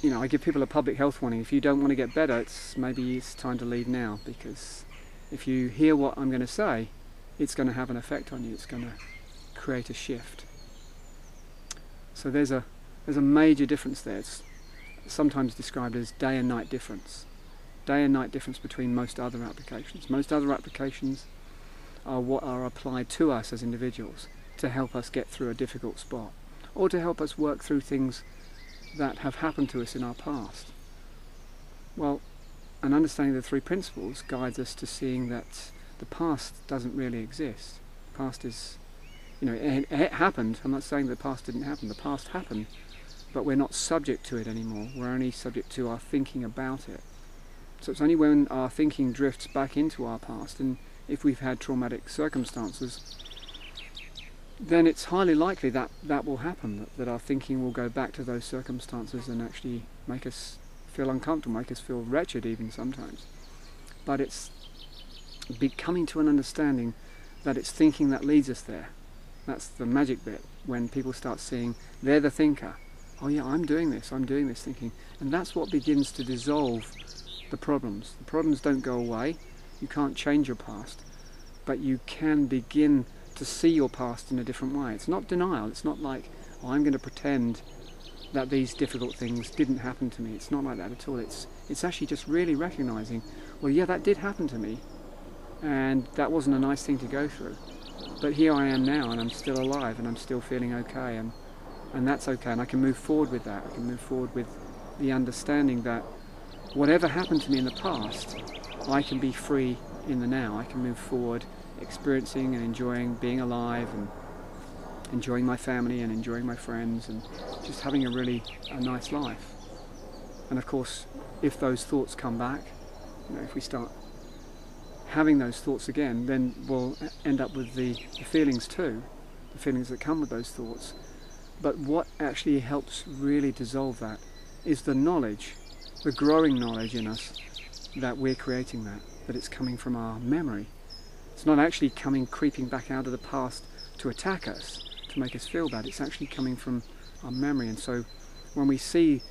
I give people a public health warning. If you don't want to get better, maybe it's time to leave now, because if you hear what I'm going to say, it's going to have an effect on you. It's going to create a shift. So there's a major difference there. It's sometimes described as day and night difference. Day and night difference between most other applications. Most other applications are what are applied to us as individuals to help us get through a difficult spot, or to help us work through things that have happened to us in our past. Well, an understanding of the three principles guides us to seeing that the past doesn't really exist. The past is, it happened. I'm not saying the past didn't happen. The past happened, but we're not subject to it anymore. We're only subject to our thinking about it. So it's only when our thinking drifts back into our past, and if we've had traumatic circumstances, then it's highly likely that that will happen, that our thinking will go back to those circumstances and actually make us feel uncomfortable, make us feel wretched even sometimes. But it's coming to an understanding that it's thinking that leads us there. That's the magic bit, when people start seeing they're the thinker. Oh yeah, I'm doing this thinking. And that's what begins to dissolve the problems. The problems don't go away. You can't change your past, but you can begin to see your past in a different way. It's not denial. It's not like, oh, I'm going to pretend that these difficult things didn't happen to me. It's not like that at all. It's actually just really recognizing, well, yeah, that did happen to me, and that wasn't a nice thing to go through. But here I am now, and I'm still alive, and I'm still feeling okay, and that's okay, and I can move forward with that. I can move forward with the understanding that whatever happened to me in the past, I can be free in the now. I can move forward, experiencing and enjoying being alive, and enjoying my family and enjoying my friends, and just having a nice life. And of course, if those thoughts come back, if we start having those thoughts again, then we'll end up with the feelings too, the feelings that come with those thoughts. But what actually helps really dissolve that is the knowledge, the growing knowledge in us that we're creating that it's coming from our memory. It's not actually creeping back out of the past to attack us, to make us feel bad. It's actually coming from our memory. And so when we see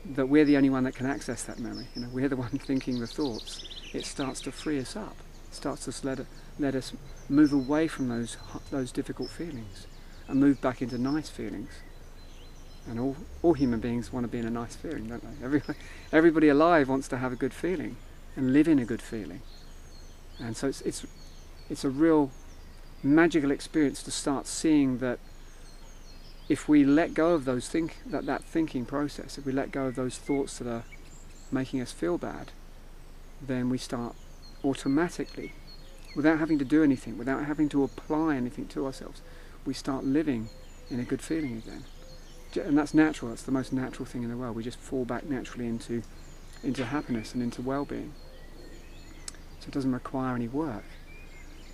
that we're the only one that can access that memory, we're the one thinking the thoughts, it starts to free us up. It starts to let us move away from those difficult feelings and move back into nice feelings. And all human beings want to be in a nice feeling, don't they? Everybody alive wants to have a good feeling and live in a good feeling. And so it's a real magical experience to start seeing that if we let go of those that thinking process, if we let go of those thoughts that are making us feel bad, then we start automatically, without having to do anything, without having to apply anything to ourselves, we start living in a good feeling again. And that's natural. That's the most natural thing in the world. We just fall back naturally into happiness and into well-being. So it doesn't require any work.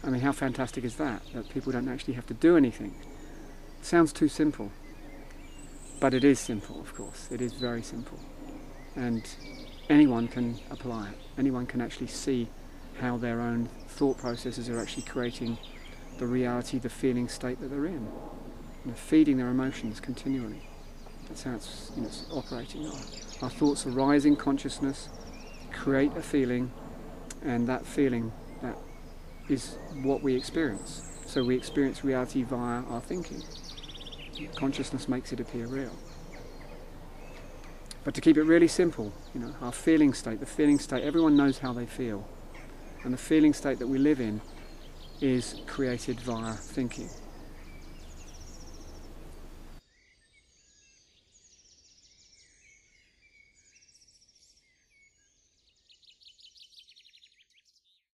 I mean, how fantastic is that? That people don't actually have to do anything. It sounds too simple. But it is simple, of course. It is very simple. And anyone can apply it. Anyone can actually see how their own thought processes are actually creating the reality, the feeling state that they're in. Feeding their emotions continually. That's how it's operating. Our thoughts arise in consciousness, create a feeling, and that feeling, that is what we experience. So we experience reality via our thinking. Consciousness makes it appear real. But to keep it really simple, our feeling state, everyone knows how they feel. And the feeling state that we live in is created via thinking.